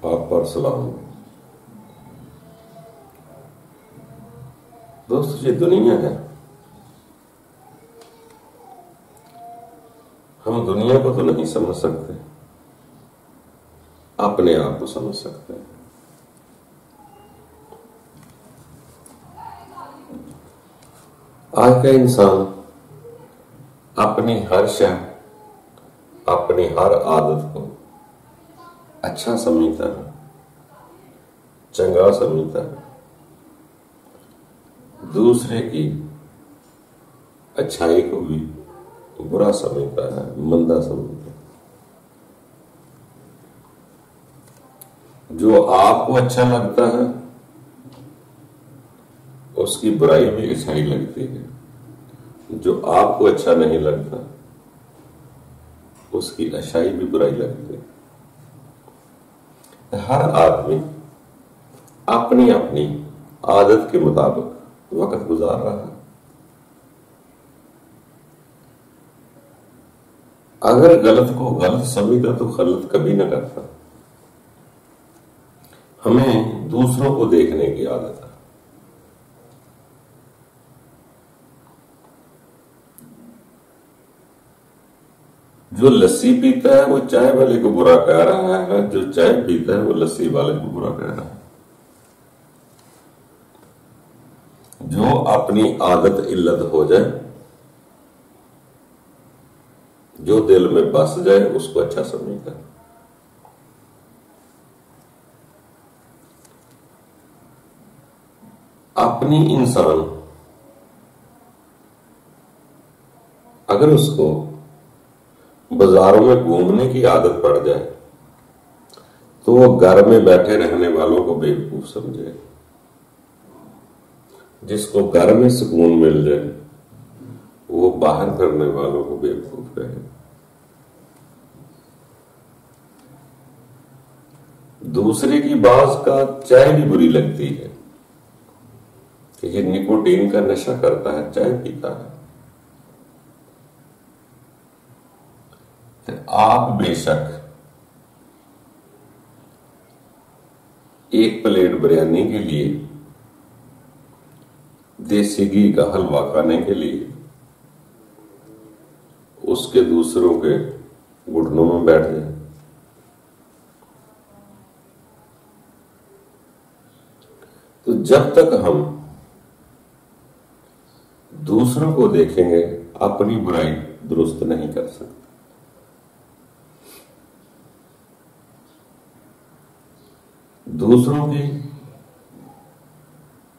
آپ پر سلام۔ دوست یہ دنیا ہے، ہم دنیا کو تو نہیں سمجھ سکتے، اپنے آپ کو سمجھ سکتے ہیں۔ آج کا انسان اپنی ہر شے، اپنی ہر عادت کو اچھا سمجھتا ہے، چنگا سمجھتا ہے، دوسرے کی اچھائی کو بھی برا سمجھتا ہے، مندہ سمجھتا ہے۔ جو آپ کو اچھا لگتا ہے اس کی برائی بھی اچھائی لگتی ہے، جو آپ کو اچھا نہیں لگتا اس کی اچھائی بھی برائی لگتی ہے۔ ہر آدمی اپنی اپنی عادت کے مطابق وقت گزار رہا ہے۔ اگر غلط کو غلط سمجھتا تو غلط کبھی نہ کرتا۔ ہمیں دوسروں کو دیکھنے کی عادت ہے۔ جو لسی پیتا ہے وہ چائے والے کو برا کہہ رہا ہے، جو چائے پیتا ہے وہ لسی والے کو برا کہہ رہا ہے۔ جو اپنی عادت علت ہو جائے، جو دل میں بس جائے اس کو اچھا سمجھتا ہے۔ اپنی انسان اگر اس کو بازاروں میں گھومنے کی عادت پڑ جائے تو وہ گھر میں بیٹھے رہنے والوں کو بیوقوف سمجھے، جس کو گھر میں سکون مل جائے وہ باہر پھرنے والوں کو بیوقوف کہے۔ دوسرے کی بعض کا چائے بھی بری لگتی ہے کہ یہ نکوٹین کا نشہ کرتا ہے، چائے پیتا ہے۔ آپ بے شک ایک پلیٹ بریانی کے لیے، دیسی گھی کا حلوہ کھانے کے لیے اس کے دوسروں کے گھٹنوں میں بیٹھ جائیں۔ تو جب تک ہم دوسروں کو دیکھیں گے اپنی برائی درست نہیں کر سکتے۔ دوسروں کی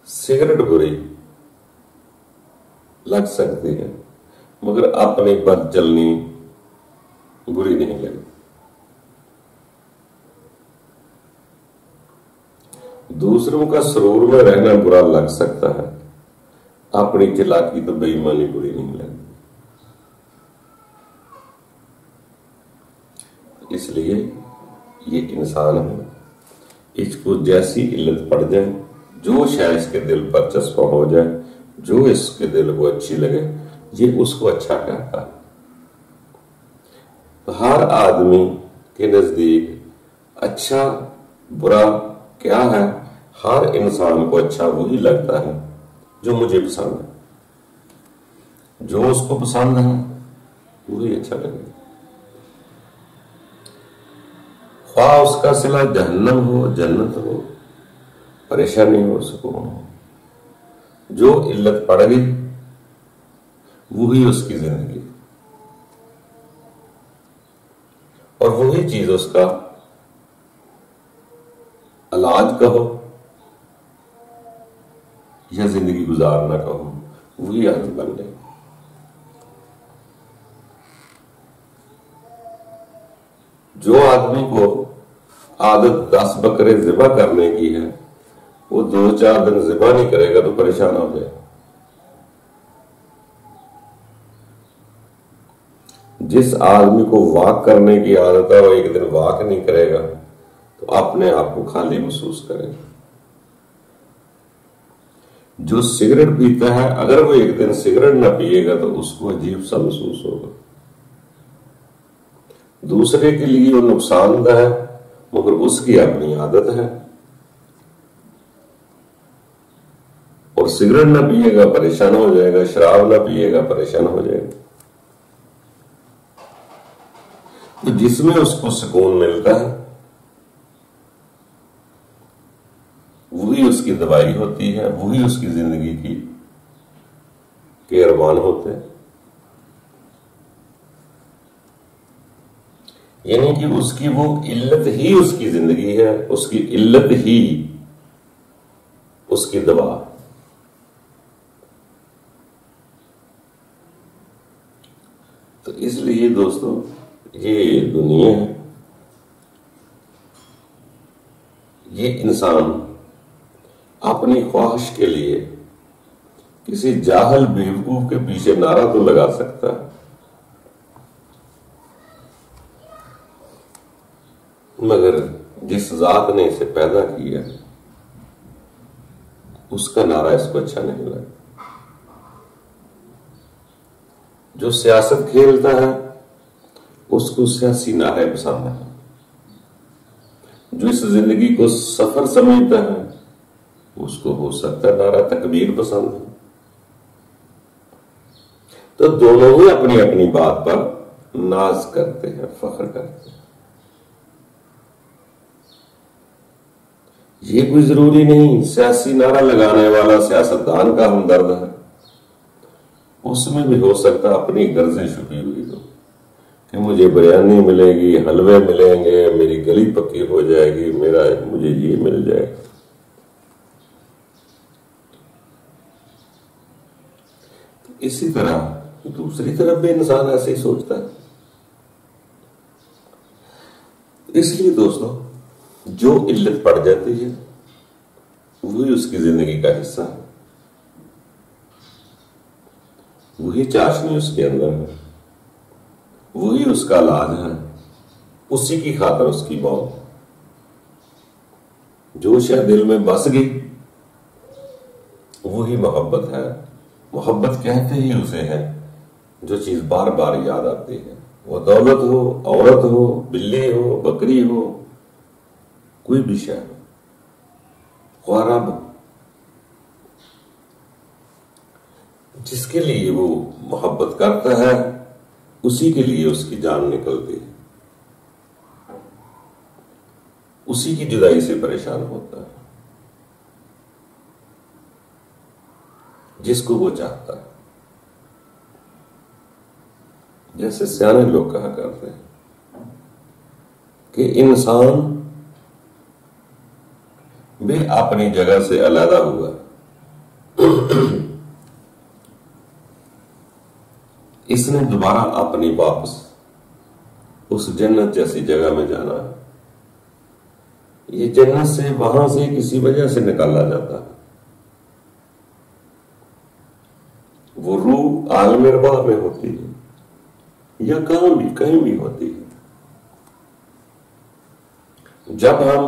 سگریٹ بری لگ سکتی ہے مگر اپنی بد چلنی بری نہیں لگتی۔ دوسروں کا سرور میں رہنا برا لگ سکتا ہے، اپنی چلاکی تو بے ایمانی بری نہیں لگتی۔ اس لیے یہ انسان ہے، اس کو جیسی علت پڑ جائے، جو شاید اس کے دل پر چسپاں ہو جائے، جو اس کے دل کو اچھی لگے، یہ اس کو اچھا کہتا ہے۔ تو ہر آدمی کے نزدیک اچھا برا کیا ہے؟ ہر انسان کو اچھا وہی لگتا ہے جو مجھے پسند ہے، جو اس کو پسند ہے وہی اچھا لگے۔ خواہ اس کا صلہ جہنم ہو، جنت ہو، پریشانی ہو، سکون ہو، جو علت پڑ گئی وہی اس کی زندگی، اور وہی چیز اس کا علاج کہو یا زندگی گزارنا کہو، وہی عادت بن گئی۔ جو آدمی کو عادت 10 بکرے ذبح کرنے کی ہے وہ 2-4 دن ذبح نہیں کرے گا تو پریشان ہو جائے۔ جس آدمی کو واک کرنے کی عادت ہے وہ ایک دن واک نہیں کرے گا تو اپنے آپ کو خالی محسوس کرے گا۔ جو سگریٹ پیتا ہے اگر وہ ایک دن سگریٹ نہ پیے گا تو اس کو عجیب سا محسوس ہوگا۔ دوسرے کے لیے وہ نقصان دہ ہے مگر اس کی اپنی عادت ہے، اور سگریٹ نہ پیے گا پریشان ہو جائے گا، شراب نہ پیے گا پریشان ہو جائے گا۔ تو جس میں اس کو سکون ملتا ہے وہی اس کی دوائی ہوتی ہے، وہی اس کی زندگی کی کیروان ہوتے ہیں۔ یعنی کہ اس کی وہ علت ہی اس کی زندگی ہے، اس کی علت ہی اس کی دوا۔ تو اس لیے دوستو یہ دنیا ہے، یہ انسان اپنی خواہش کے لیے کسی جاہل بیوقوف کے پیچھے نعرہ تو لگا سکتا ہے، مگر جس ذات نے اسے پیدا کیا اس کا نعرہ اس کو اچھا نہیں لگا۔ جو سیاست کھیلتا ہے اس کو سیاسی نعرے پسند ہے، جو اس زندگی کو سفر سمجھتا ہے اس کو ہو سکتا ہے نعرہ تکبیر پسند ہے۔ تو دونوں ہی اپنی اپنی بات پر ناز کرتے ہیں، فخر کرتے ہیں۔ یہ کوئی ضروری نہیں سیاسی نعرہ لگانے والا سیاستدان کا ہمدرد ہے، اس میں بھی ہو سکتا اپنی غرضیں چھپی ہوئی ہو کہ مجھے بریانی ملے گی، حلوے ملیں گے، میری گلی پکی ہو جائے گی، مجھے یہ مل جائے گا۔ اسی طرح دوسری طرف بھی انسان ایسے ہی سوچتا ہے۔ اس لیے دوستو جو علت پڑ جاتی ہے وہی اس کی زندگی کا حصہ ہے، وہی چاشنی اس کے اندر ہے، وہی اس کا علاج ہے، اسی کی خاطر اس کی موت۔ جو شے دل میں بس گئی وہی محبت ہے۔ محبت کہتے ہی اسے ہے جو چیز بار بار یاد آتی ہے، وہ دولت ہو، عورت ہو، بلی ہو، بکری ہو، کوئی بھی شے ہو، خوارب، جس کے لیے وہ محبت کرتا ہے اسی کے لیے اس کی جان نکلتی ہے، اسی کی جدائی سے پریشان ہوتا ہے، جس کو وہ چاہتا ہے۔ جیسے سیانے لوگ کہا کرتے ہیں کہ انسان بھی اپنی جگہ سے علیحدہ ہوا، اس نے دوبارہ اپنی واپس اس جنت جیسی جگہ میں جانا ہے۔ یہ جنت سے وہاں سے کسی وجہ سے نکالا جاتا ہے، وہ روح عالم ارواح میں ہوتی ہے یا کہیں بھی ہوتی ہے۔ جب ہم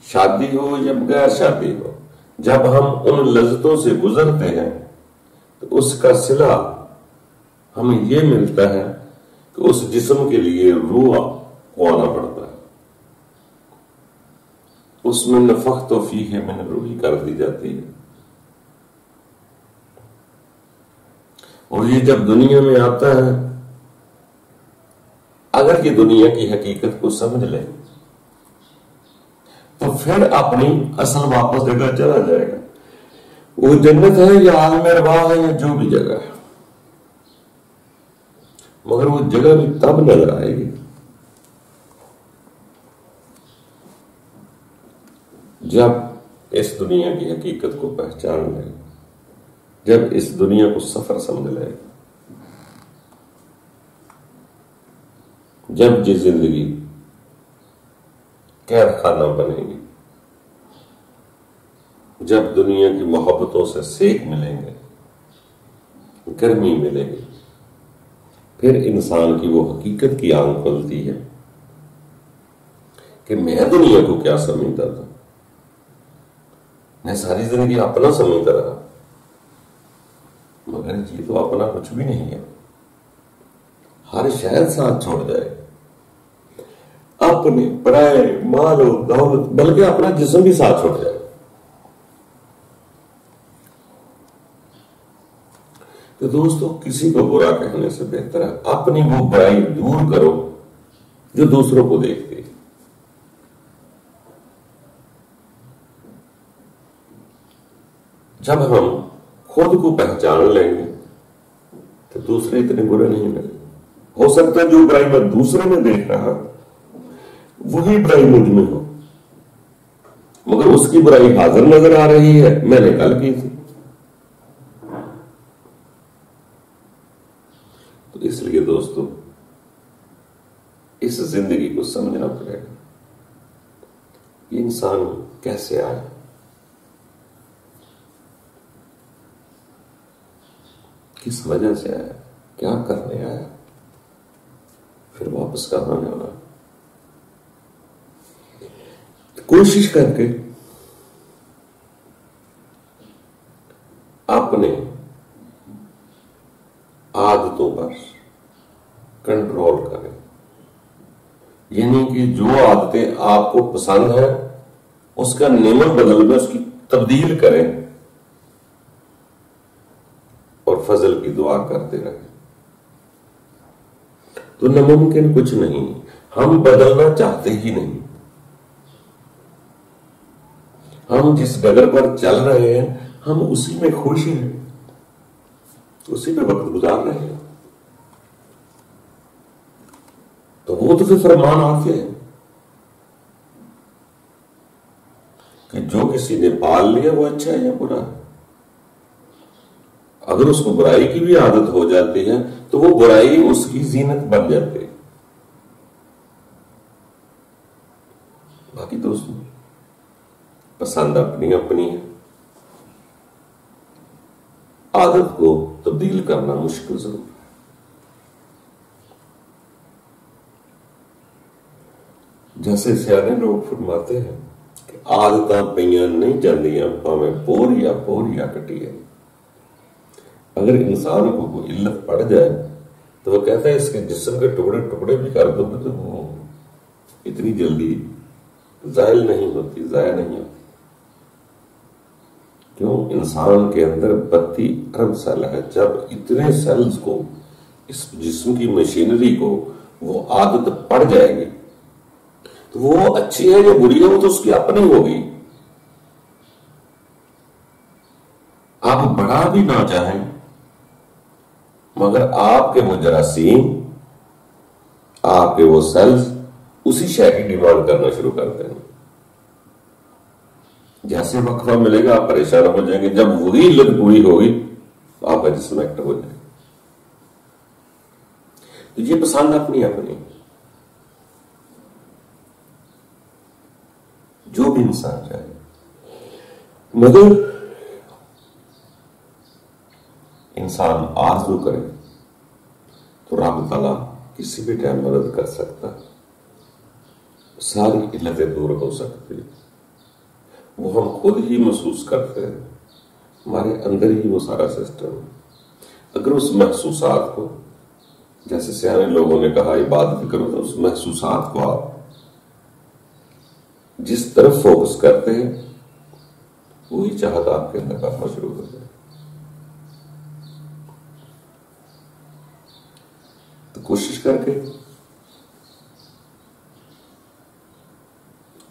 شادی ہو یا غیر شادی ہو، جب ہم ان لذتوں سے گزرتے ہیں تو اس کا صلہ ہمیں یہ ملتا ہے کہ اس جسم کے لیے روح خوانا پڑتا ہے، اس میں نفخت فیہ من روحی کر دی جاتی ہے، اور یہ جب دنیا میں آتا ہے اگر یہ دنیا کی حقیقت کو سمجھ لے تو پھر اپنی اصل واپس جگہ چلا جائے گا، وہ جنت ہے یا عالم ارواح ہے یا جو بھی جگہ ہے، مگر وہ جگہ بھی تب نظر آئے گی جب اس دنیا کی حقیقت کو پہچان لے، جب اس دنیا کو سفر سمجھ لے، جب یہ زندگی قید خانہ بنے گی، جب دنیا کی محبتوں سے سیک ملیں گے، گرمی ملے گی، پھر انسان کی وہ حقیقت کی آنکھ کھلتی ہے کہ میں دنیا کو کیا سمجھتا تھا، میں ساری زندگی اپنا سمجھتا رہا، مگر یہ تو اپنا کچھ بھی نہیں ہے، ہر شہر ساتھ چھوڑ جائے۔ اب اپنے پرائے مال و دولت بلکہ اپنا جسم بھی ساتھ چھوڑ جائے. تو دوستو کسی کو برا کہنے سے بہتر ہے اپنی وہ برائی دور کرو جو دوسروں کو دیکھتی ہے. جب ہم خود کو پہچان لیں گے تو دوسرے اتنے برے نہیں لگے. ہو سکتا ہے جو برائی میں دوسرے میں دیکھ رہا وہی برائی مجھ میں ہو، مگر اس کی برائی حاضر نظر آ رہی ہے میں نے کل کی تھی. تو اس لیے دوستو اس زندگی کو سمجھنا پڑے گا کہ انسان کیسے آیا، کس وجہ سے آیا، کیا کرنے آیا، پھر واپس کہاں جانا. کوشش کر کے اپنے عادتوں پر کنٹرول کریں. یعنی کہ جو عادتیں آپ کو پسند ہیں اس کا نعمت بدل میں اس کی تبدیل کریں اور فضل کی دعا کرتے رہیں. تو ناممکن کچھ نہیں، ہم بدلنا چاہتے ہی نہیں. ہم جس ڈگر پر چل رہے ہیں ہم اسی میں خوش ہیں، اسی پہ وقت گزار رہے ہیں. تو وہ تو پھر فرمان آتے ہیں کہ جو کسی نے پال لیا وہ اچھا ہے یا برا ہے. اگر اس کو برائی کی بھی عادت ہو جاتی ہے تو وہ برائی اس کی زینت بن جاتی ہے. باقی دوستوں پسند اپنی اپنی ہے، عادت کو تبدیل کرنا مشکل ضرور ہے. جیسے سیانے لوگ فرماتے ہیں کہ عادتاں پئیاں نہیں جاندیاں پاویں پوریا پوریا کٹی ہے. اگر انسان کو کوئی علت پڑ جائے تو وہ کہتا ہے اس کے جسم کے ٹکڑے ٹکڑے بھی کر دو تو وہ اتنی جلدی زائل نہیں ہوتی، ضائع نہیں ہوتی. کیوں؟ انسان کے اندر 32 ارب سیل ہے. جب اتنے سیلز کو اس جسم کی مشینری کو وہ عادت پڑ جائے گی تو وہ اچھی ہے یا بری ہے وہ تو اس کی اپنی ہوگی. آپ بڑھا بھی نہ چاہیں مگر آپ کے وہ جراثیم، آپ کے وہ سیلز اسی شے کی ڈیمانڈ کرنا شروع کرتے ہیں. جیسے وقفہ ملے گا آپ پریشان ہو جائیں گے، جب وہی علت پوری ہوگی تو آپ کا جسم ایکٹیو ہو جائے گا. تو یہ پسند اپنی اپنی. جو بھی انسان چاہے مگر انسان آرزو کرے تو رب تعالیٰ کسی بھی ٹائم مدد کر سکتا، ساری علتیں دور ہو سکتی. وہ ہم خود ہی محسوس کرتے ہیں، ہمارے اندر ہی وہ سارا سسٹم. اگر اس محسوسات کو، جیسے سیانے لوگوں نے کہا عبادت کرو، تو اس محسوسات کو آپ جس طرف فوکس کرتے ہیں وہی چاہت آپ کے اندر کرنا شروع ہو جائے. تو کوشش کر کے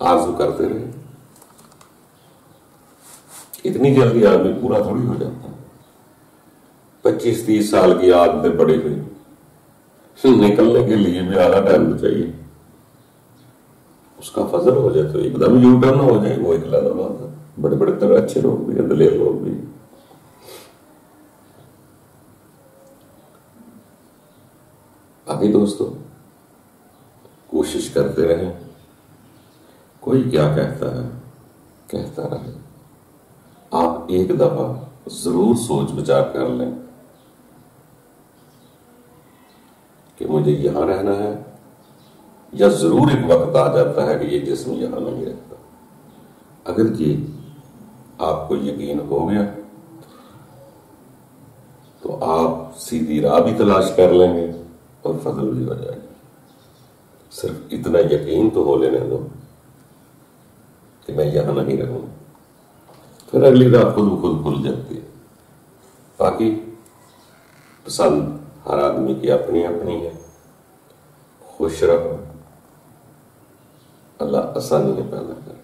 آرزو کرتے رہے. اتنی جلدی آدمی پورا تھوڑی ہو جاتا ہے. 25-30 سال کی عادتیں پڑی ہوئی، نکلنے کے لیے بھی آدھا ٹائم تو چاہیے. اس کا فضل ہو جائے تو ایک دم یو ٹرن ہو جائے، وہ ایک لازم بات ہے. بڑے بڑے طرح اچھے لوگ بھی، دلیر لوگ بھی. ابھی دوستو کوشش کرتے رہیں. کوئی کیا کہتا ہے کہتا رہے. آپ ایک دفعہ ضرور سوچ بچار کر لیں کہ مجھے یہاں رہنا ہے یا ضرور ایک وقت آ جاتا ہے کہ یہ جسم یہاں نہیں رہتا. اگر یہ آپ کو یقین ہو گیا تو آپ سیدھی راہ بھی تلاش کر لیں گے اور فضل بھی ہو جائے گا. صرف اتنا یقین تو ہو لینے دو کہ میں یہاں نہیں رہوں، پھر اگلی رات خود بخود کھل جاتی ہے۔ باقی پسند ہر آدمی کی اپنی اپنی ہے۔ خوش رہو، اللہ آسانیاں پیدا کرے۔